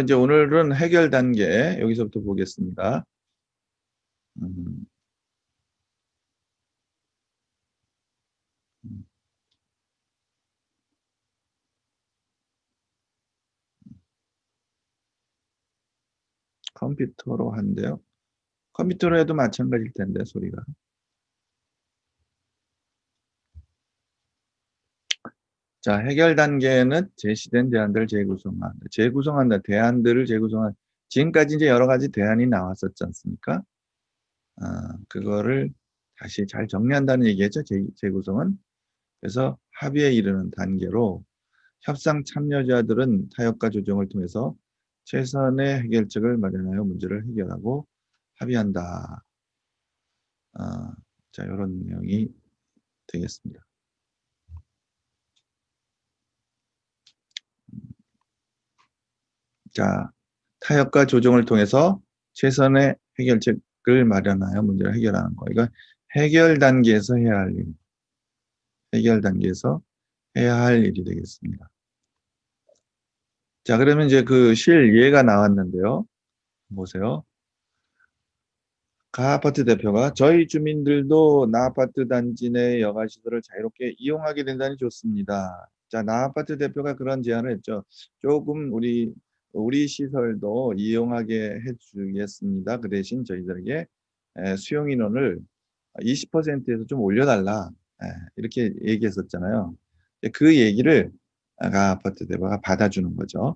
이제 오늘은 해결 단계 여기서부터 보겠습니다. 음, 음, 컴퓨터로 한대요. 컴퓨터로 해도 마찬가지일 텐데 소리가. 자, 해결 단계는 제시된 대안들을 재구성한다. 재구성한다. 대안들을 재구성한. 지금까지 이제 여러 가지 대안이 나왔었지 않습니까? 그거를 다시 잘 정리한다는 얘기겠죠. 재구성은. 그래서 합의에 이르는 단계로 협상 참여자들은 타협과 조정을 통해서 최선의 해결책을 마련하여 문제를 해결하고 합의한다. 자, 이런 내용이 되겠습니다. 자, 타협과 조정을 통해서 최선의 해결책을 마련하여 문제를 해결하는 거. 이거 해결 단계에서 해야 할 일. 해결 단계에서 해야 할 일이 되겠습니다. 자, 그러면 이제 그 실 예가 나왔는데요. 보세요. 가아파트 대표가 저희 주민들도 나아파트 단지 내 여가시설을 자유롭게 이용하게 된다니 좋습니다. 자, 나아파트 대표가 그런 제안을 했죠. 조금 우리 시설도 이용하게 해주겠습니다. 그 대신 저희들에게 수용 인원을 20%에서 좀 올려달라. 이렇게 얘기했었잖아요. 그 얘기를 가아파트 대표가 받아주는 거죠.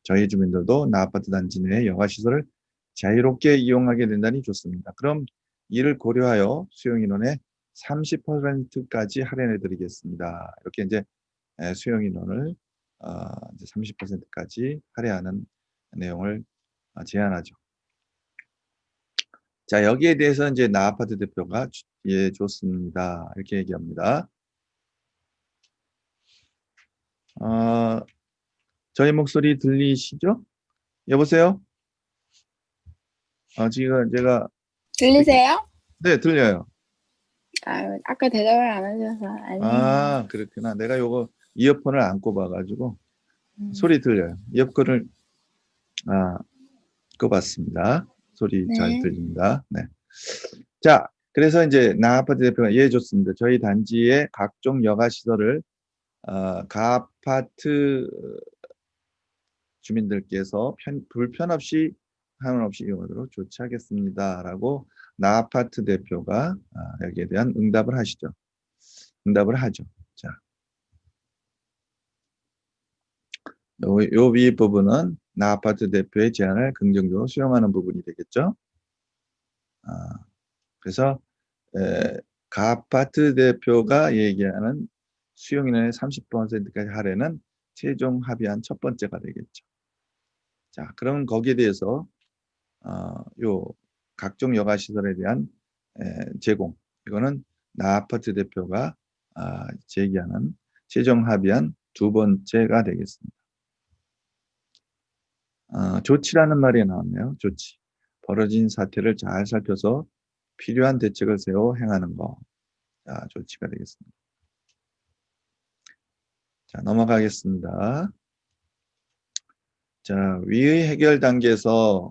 저희 주민들도 나아파트 단지 내 여가시설을 자유롭게 이용하게 된다니 좋습니다. 그럼 이를 고려하여 수용 인원의 30%까지 할인해 드리겠습니다. 이렇게 이제 수용 인원을 30%까지 할애하는 내용을 제안하죠. 자, 여기에 대해서 이제 나아파트 대표가 예, 좋습니다. 이렇게 얘기합니다. 저희 목소리 들리시죠? 여보세요? 지금 제가 들리세요? 네, 들려요. 아까 대답을 안 하셔서 아니에요. 그렇구나. 내가 요거 이어폰을 안 꼽아가지고 음, 소리 들려요. 이어폰을 아, 꼽았습니다. 소리 잘 네. 들립니다. 네. 자, 그래서 이제 나아파트 대표가 예, 좋습니다. 저희 단지의 각종 여가 시설을 가아파트 주민들께서 불편 없이 하는 없이 이용하도록 조치하겠습니다라고 나아파트 대표가 여기에 대한 응답을 하시죠. 응답을 하죠. 자, 요 위 부분은 나아파트 대표의 제안을 긍정적으로 수용하는 부분이 되겠죠. 아, 그래서 가아파트 대표가 얘기하는 수용인원의 30%까지 할애는 최종 합의한 첫 번째가 되겠죠. 자, 그럼 거기에 대해서 요 각종 여가시설에 대한 제공, 이거는 나아파트 대표가 제기하는 최종 합의한 두 번째가 되겠습니다. 조치라는 말이 나왔네요. 조치. 벌어진 사태를 잘 살펴서 필요한 대책을 세워 행하는 거. 자, 조치가 되겠습니다. 자, 넘어가겠습니다. 자, 위의 해결 단계에서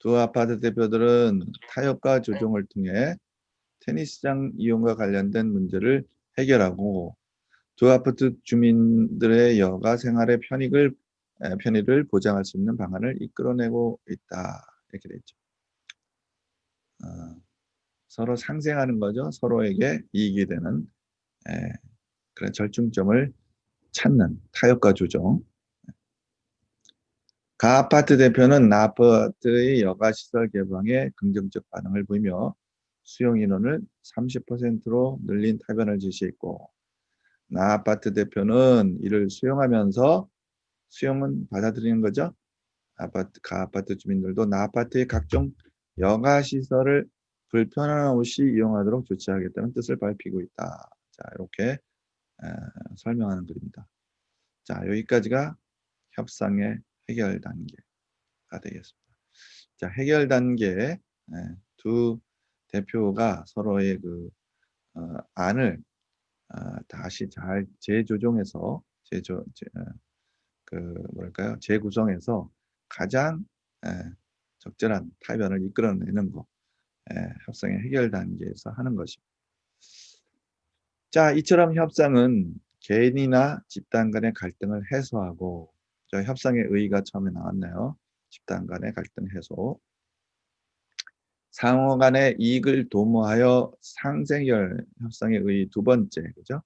두 아파트 대표들은 타협과 조정을 통해 테니스장 이용과 관련된 문제를 해결하고 두 아파트 주민들의 여가 생활의 편의를 보장할 수 있는 방안을 이끌어내고 있다. 이렇게 됐죠. 서로 상생하는 거죠. 서로에게 이익이 되는 그런 절충점을 찾는 타협과 조정. 가아파트 대표는 나아파트의 여가시설 개방에 긍정적 반응을 보이며 수용 인원을 30%로 늘린 타변을 제시했고 나아파트 대표는 이를 수용하면서 수용은 받아들이는 거죠. 가아파트 주민들도 나아파트의 각종 여가시설을 불편함 없이 이용하도록 조치하겠다는 뜻을 밝히고 있다. 자, 이렇게 설명하는 글입니다. 자, 여기까지가 협상의 해결 단계가 되겠습니다. 자, 해결 단계 두 대표가 서로의 그 안을 다시 잘 재조정해서 그 뭐랄까요? 재구성해서 가장 적절한 타변을 이끌어내는 거, 협상의 해결 단계에서 하는 것입니다. 자, 이처럼 협상은 개인이나 집단 간의 갈등을 해소하고, 저 협상의 의의가 처음에 나왔네요. 집단 간의 갈등 해소. 상호 간의 이익을 도모하여 상생열 협상의 의의 두 번째, 그죠?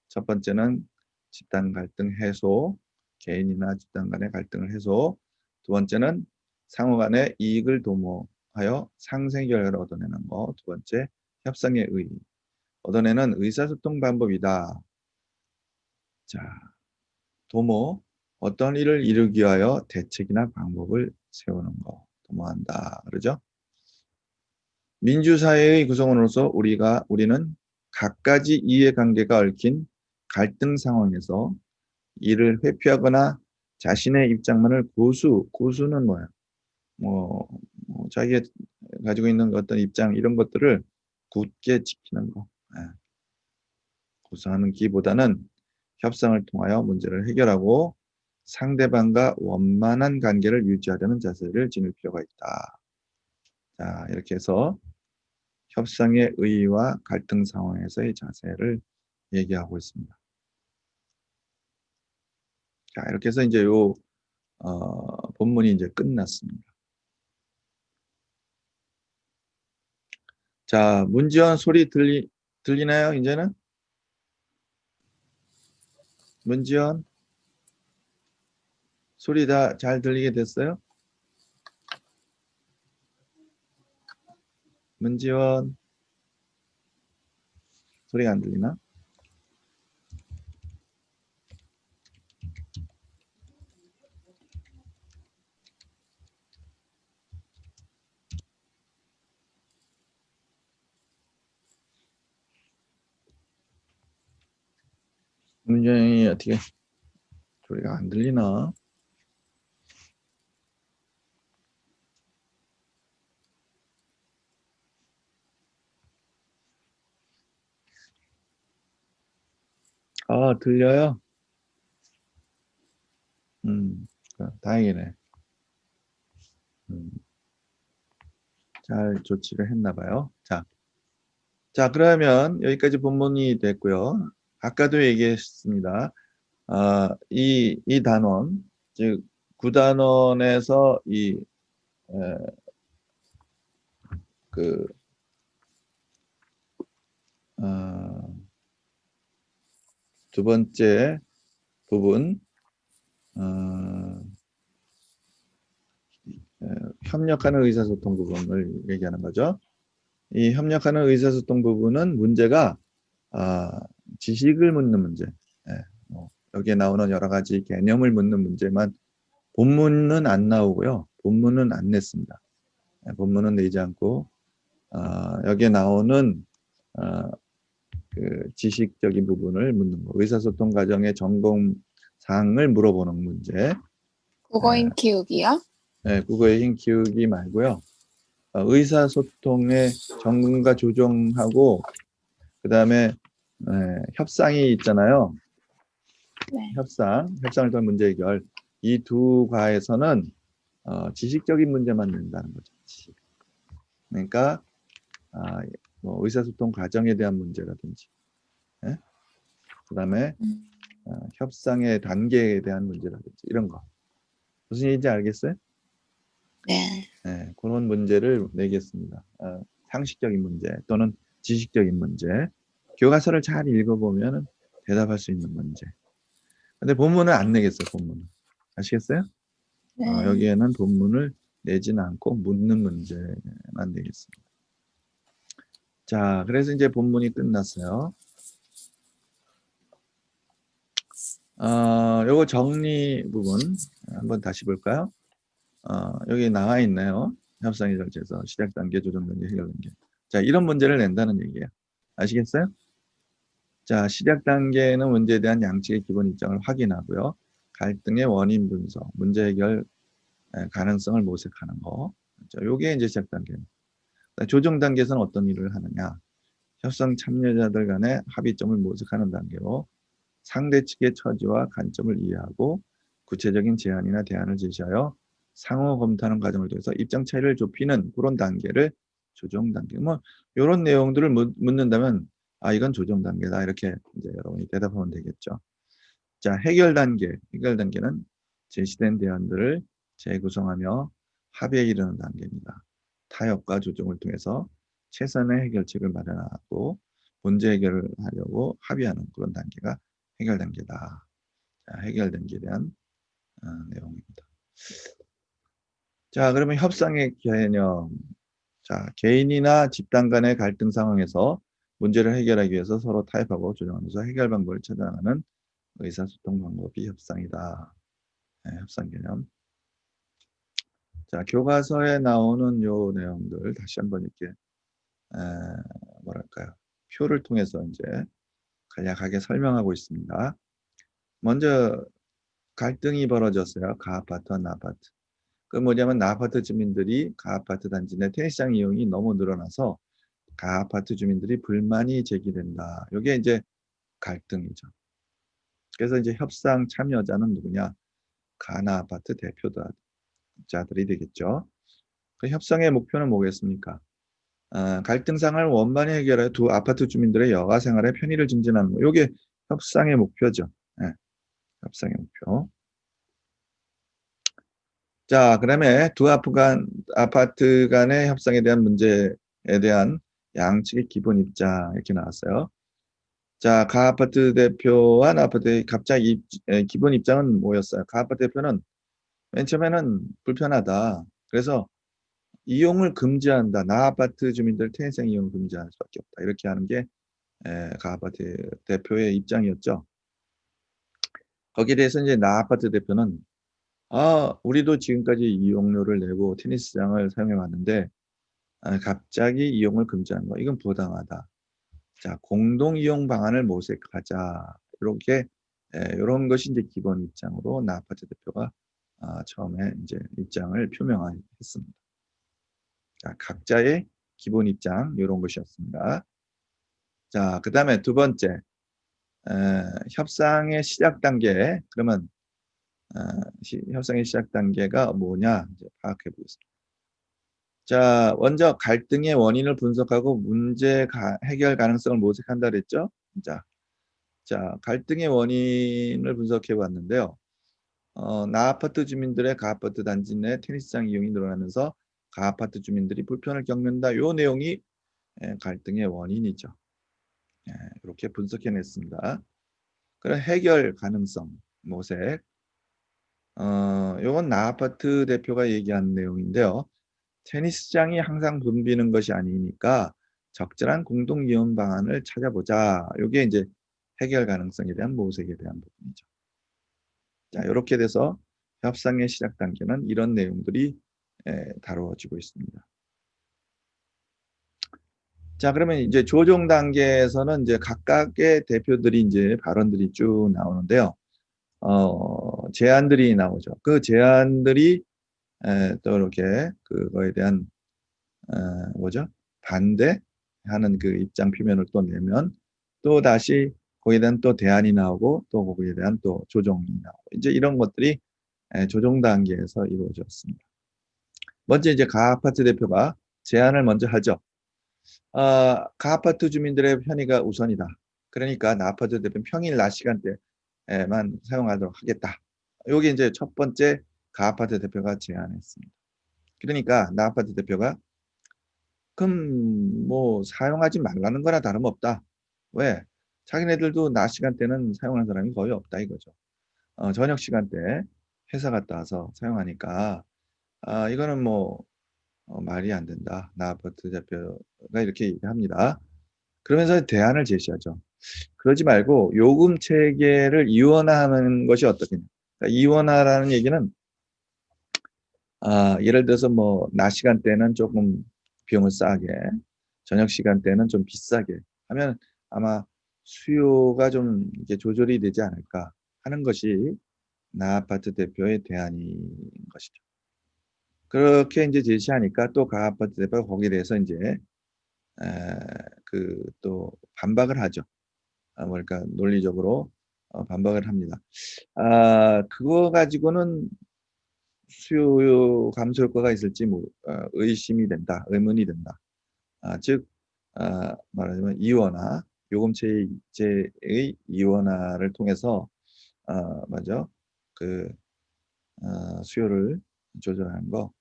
첫 번째는 집단 갈등 해소, 개인이나 집단 간의 갈등을 해소. 두 번째는 상호 간의 이익을 도모하여 상생결과를 얻어내는 거. 두 번째, 협상의 의의. 얻어내는 의사소통 방법이다. 자, 도모, 어떤 일을 이루기 위하여 대책이나 방법을 세우는 거. 도모한다. 그러죠? 민주사회의 구성원으로서 우리는 갖가지 이해관계가 얽힌 갈등 상황에서 이를 회피하거나 자신의 입장만을 고수는 뭐야? 자기가 가지고 있는 어떤 입장 이런 것들을 굳게 지키는 거. 고수하는 기보다는 협상을 통하여 문제를 해결하고 상대방과 원만한 관계를 유지하려는 자세를 지닐 필요가 있다. 자, 이렇게 해서 협상의 의의와 갈등 상황에서의 자세를 얘기하고 있습니다. 자, 이렇게 해서 이제 본문이 이제 끝났습니다. 자, 문지원 소리 들리나요, 이제는? 문지원? 소리 다 잘 들리게 됐어요? 문지원? 소리가 안 들리나? 문지원이 어떻게 소리가 안 들리나? 아, 들려요? 다행이네. 잘 조치를 했나 봐요. 자, 그러면 여기까지 본문이 됐고요. 아까도 얘기했습니다. 이 단원, 즉 9단원에서 두 번째 부분, 협력하는 의사소통 부분을 얘기하는 거죠. 이 협력하는 의사소통 부분은 문제가 지식을 묻는 문제, 여기에 나오는 여러 가지 개념을 묻는 문제만 본문은 안 나오고요. 본문은 안 냈습니다. 본문은 내지 않고 여기에 나오는 그 지식적인 부분을 묻는 거, 의사소통 과정의 전공 사항을 물어보는 문제. 국어힘 키우기요? 네, 국어의 힘 키우기 말고요. 의사소통의 전공과 조정하고 그 다음에 협상이 있잖아요. 네. 협상을 통한 문제 해결. 이 두 과에서는 지식적인 문제만 낸다는 거죠. 그러니까 뭐 의사소통 과정에 대한 문제라든지, 그 다음에 협상의 단계에 대한 문제라든지 이런 거. 무슨 얘기인지 알겠어요? 네. 그런 문제를 내겠습니다. 상식적인 문제 또는 지식적인 문제. 교과서를 잘 읽어보면 대답할 수 있는 문제. 근데 본문은 안 내겠어요. 본문은. 아시겠어요? 네. 여기에는 본문을 내지는 않고 묻는 문제만 내겠습니다. 자, 그래서 이제 본문이 끝났어요. 요거 정리 부분 한번 다시 볼까요? 여기 나와 있네요. 협상의 절차에서 시작 단계, 조정 단계, 해결 단계. 자, 이런 문제를 낸다는 얘기예요. 아시겠어요? 자, 시작 단계는 문제에 대한 양측의 기본 입장을 확인하고요. 갈등의 원인 분석, 문제 해결 가능성을 모색하는 거. 자, 요게 이제 시작 단계입니다. 조정 단계에서는 어떤 일을 하느냐? 협상 참여자들 간의 합의점을 모색하는 단계로 상대 측의 처지와 관점을 이해하고 구체적인 제안이나 대안을 제시하여 상호 검토하는 과정을 통해서 입장 차이를 좁히는 그런 단계를 조정 단계. 뭐 요런 내용들을 묻는다면 이건 조정 단계다 이렇게 이제 여러분이 대답하면 되겠죠. 자, 해결 단계. 해결 단계는 제시된 대안들을 재구성하며 합의에 이르는 단계입니다. 타협과 조정을 통해서 최선의 해결책을 마련하고 문제 해결을 하려고 합의하는 그런 단계가 해결 단계다. 자, 해결 단계에 대한 내용입니다. 자, 그러면 협상의 개념. 자, 개인이나 집단 간의 갈등 상황에서 문제를 해결하기 위해서 서로 타협하고 조정하면서 해결 방법을 찾아가는 의사소통 방법이 협상이다. 네, 협상 개념. 자, 교과서에 나오는 요 내용들 다시 한번 이렇게 뭐랄까요? 표를 통해서 이제 간략하게 설명하고 있습니다. 먼저 갈등이 벌어졌어요. 가아파트와 나아파트. 그 뭐냐면 나아파트 주민들이 가아파트 단지 내 테니스장 이용이 너무 늘어나서 가아파트 주민들이 불만이 제기된다. 이게 이제 갈등이죠. 그래서 이제 협상 참여자는 누구냐? 가나아파트 대표자들이 되겠죠. 그 협상의 목표는 뭐겠습니까? 갈등상을 원만히 해결해 두 아파트 주민들의 여가 생활의 편의를 증진하는 거. 이게 협상의 목표죠. 네, 협상의 목표. 자, 그다음에 두 아파트 간의 협상에 대한 문제에 대한 양측의 기본 입장 이렇게 나왔어요. 자, 가아파트 대표와 나아파트의 갑자기 기본 입장은 뭐였어요? 가아파트 대표는 맨 처음에는 불편하다. 그래서 이용을 금지한다. 나아파트 주민들 태생 이용을 금지할 수밖에 없다. 이렇게 하는 게 가아파트 대표의 입장이었죠. 거기에 대해서 이제 나아파트 대표는 우리도 지금까지 이용료를 내고 테니스장을 사용해 왔는데 갑자기 이용을 금지하는 거 이건 부당하다. 자, 공동 이용 방안을 모색하자. 이렇게 이런 것이 이제 기본 입장으로 나아파트 대표가 처음에 이제 입장을 표명했습니다. 자, 각자의 기본 입장 이런 것이었습니다. 자, 그 다음에 두 번째 협상의 시작 단계. 그러면 협상의 시작 단계가 뭐냐 이제 파악해 보겠습니다. 자, 먼저 갈등의 원인을 분석하고 문제 해결 가능성을 모색한다 그랬죠. 자, 갈등의 원인을 분석해 봤는데요. 나아파트 주민들의 가아파트 단지 내 테니스장 이용이 늘어나면서 가아파트 주민들이 불편을 겪는다. 요 내용이 갈등의 원인이죠. 이렇게 분석해냈습니다. 그럼 해결 가능성 모색. 요건 나아파트 대표가 얘기한 내용인데요. 테니스장이 항상 붐비는 것이 아니니까 적절한 공동 이용 방안을 찾아보자. 요게 이제 해결 가능성에 대한 모색에 대한 부분이죠. 자, 이렇게 돼서 협상의 시작 단계는 이런 내용들이 다루어지고 있습니다. 자, 그러면 이제 조정 단계에서는 이제 각각의 대표들이 이제 발언들이 쭉 나오는데요. 제안들이 나오죠. 그 제안들이 또 이렇게 그거에 대한 뭐죠? 반대하는 그 입장 표면을 또 내면 또 다시 거기에 대한 또 대안이 나오고 또 거기에 대한 또 조정이 나오고 이제 이런 것들이 조정 단계에서 이루어졌습니다. 먼저 이제 가아파트 대표가 제안을 먼저 하죠. 가아파트 주민들의 편의가 우선이다. 그러니까 나아파트 대표는 평일 낮 시간대에만 사용하도록 하겠다. 이게 이제 첫 번째 가아파트 대표가 제안했습니다. 그러니까 나아파트 대표가 그럼 뭐 사용하지 말라는 거나 다름없다. 왜? 자기네들도 낮 시간대는 사용하는 사람이 거의 없다 이거죠. 저녁 시간대 회사 갔다 와서 사용하니까 이거는 뭐 말이 안 된다. 나아파트 대표가 이렇게 얘기합니다. 그러면서 대안을 제시하죠. 그러지 말고 요금 체계를 이원화하는 것이 어떻겠냐. 그러니까 이원화라는 얘기는 예를 들어서 뭐 낮 시간대는 조금 비용을 싸게, 저녁 시간대는 좀 비싸게 하면 아마 수요가 좀 이게 조절이 되지 않을까 하는 것이 나아파트 대표의 대안인 것이죠. 그렇게 이제 제시하니까 또 가아파트 대표가 거기에 대해서 이제 그 또 반박을 하죠. 그러니까 논리적으로 반박을 합니다. 그거 가지고는 수요 감소 효과가 있을지 의심이 된다, 의문이 된다. 즉 말하자면 이원화, 요금제 이체의 이원화를 통해서 맞아 그 수요를 조절하는 거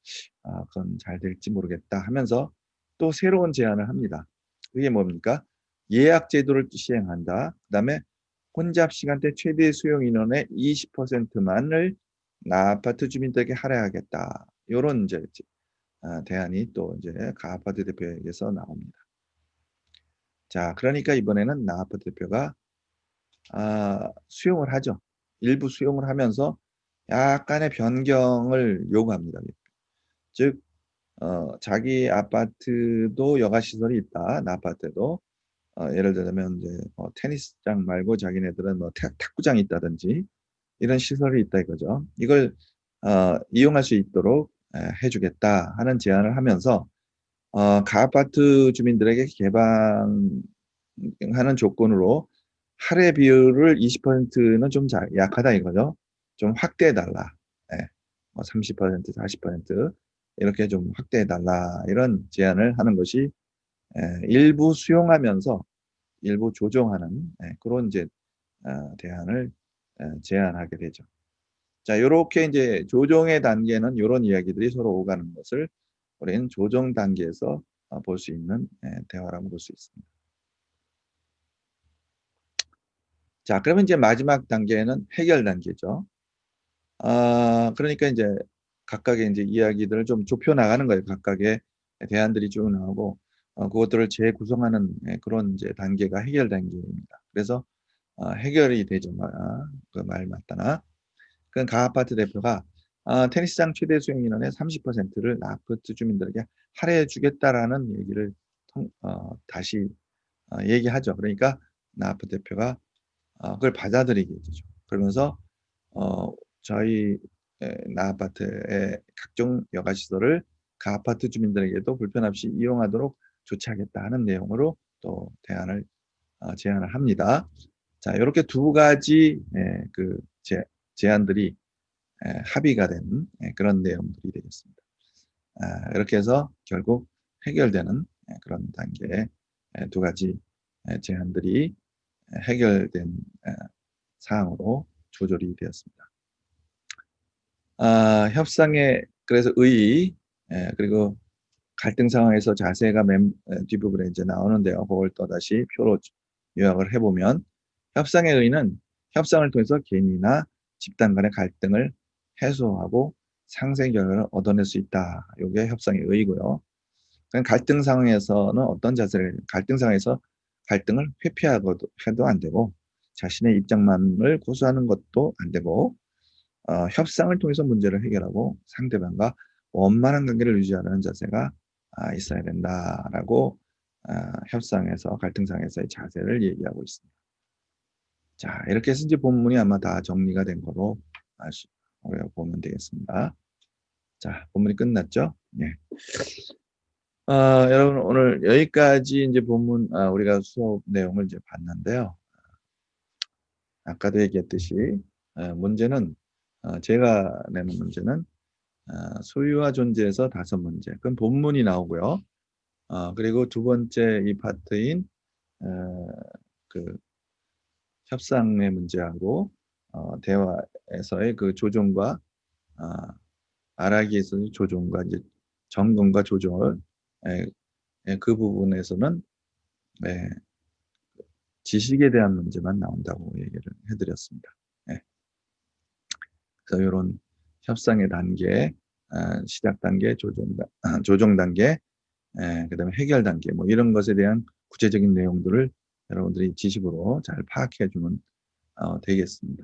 그건 잘 될지 모르겠다 하면서 또 새로운 제안을 합니다. 그게 뭡니까? 예약 제도를 시행한다. 그다음에 혼잡 시간대 최대 수용 인원의 20%만을 아파트 주민들에게 할애하겠다. 요런 이제 대안이 또 이제 가아파트 대표에게서 나옵니다. 자, 그러니까 이번에는 나아파트 대표가 수용을 하죠. 일부 수용을 하면서 약간의 변경을 요구합니다. 즉 자기 아파트도 여가시설이 있다. 나아파트에도 예를 들자면 이제 테니스장 말고 자기네들은 탁구장이 있다든지 이런 시설이 있다 이거죠. 이걸 이용할 수 있도록 해주겠다 하는 제안을 하면서 가아파트 주민들에게 개방하는 조건으로 할애 비율을 20%는 좀 약하다 이거죠. 좀 확대해달라. 30%, 40% 이렇게 좀 확대해달라 이런 제안을 하는 것이 일부 수용하면서 일부 조정하는 그런 이제 대안을 제안하게 되죠. 자, 이렇게 이제 조정의 단계는 이런 이야기들이 서로 오가는 것을 우리는 조정 단계에서 볼 수 있는 대화라고 볼 수 있습니다. 자, 그러면 이제 마지막 단계는 해결 단계죠. 그러니까 이제 각각의 이제 이야기들을 좀 좁혀 나가는 거예요. 각각의 대안들이 쭉 나오고 그것들을 재구성하는 그런 이제 단계가 해결 단계입니다. 그래서 해결이 되죠. 그 말 맞다나. 그 가아파트 대표가 테니스장 최대 수용 인원의 30%를 아파트 주민들에게 할애해 주겠다라는 얘기를 다시 얘기하죠. 그러니까 나아파트 대표가 그걸 받아들이게 되죠. 그러면서 저희 나아파트의 각종 여가시설을 가아파트 주민들에게도 불편 없이 이용하도록 조치하겠다 하는 내용으로 또 대안을 제안을 합니다. 자, 이렇게 두 가지 그 제안들이 합의가 된 그런 내용들이 되겠습니다. 이렇게 해서 결국 해결되는 그런 단계의 두 가지 제안들이 해결된 사항으로 조절이 되었습니다. 협상의 그래서 의의 그리고 갈등 상황에서 자세가 맨 뒷부분에 이제 나오는데요. 그걸 또 다시 표로 요약을 해보면 협상의 의의는 협상을 통해서 개인이나 집단 간의 갈등을 해소하고 상생 결과를 얻어낼 수 있다. 이게 협상의 의의고요. 갈등 상황에서는 어떤 자세를 갈등 상황에서 갈등을 회피하고도 해도 안 되고 자신의 입장만을 고수하는 것도 안 되고 협상을 통해서 문제를 해결하고 상대방과 원만한 관계를 유지하는 자세가 있어야 된다라고 협상에서 갈등상에서의 자세를 얘기하고 있습니다. 자, 이렇게 해서 이제 본문이 아마 다 정리가 된 거로 우리가 보면 되겠습니다. 자, 본문이 끝났죠? 네. 여러분 오늘 여기까지 이제 본문 우리가 수업 내용을 이제 봤는데요. 아까도 얘기했듯이 문제는 제가 내는 문제는 소유와 존재에서 5문제. 그럼 본문이 나오고요. 그리고 두 번째 이 파트인 그 협상의 문제하고 대화에서의 그 조정과 알아기에서의 조정과 이제 점검과 조정을 그 부분에서는 지식에 대한 문제만 나온다고 얘기를 해드렸습니다. 그래서 이런 협상의 단계, 시작 단계, 조정 단계, 그다음에 해결 단계 뭐 이런 것에 대한 구체적인 내용들을 여러분들이 지식으로 잘 파악해 주면 되겠습니다.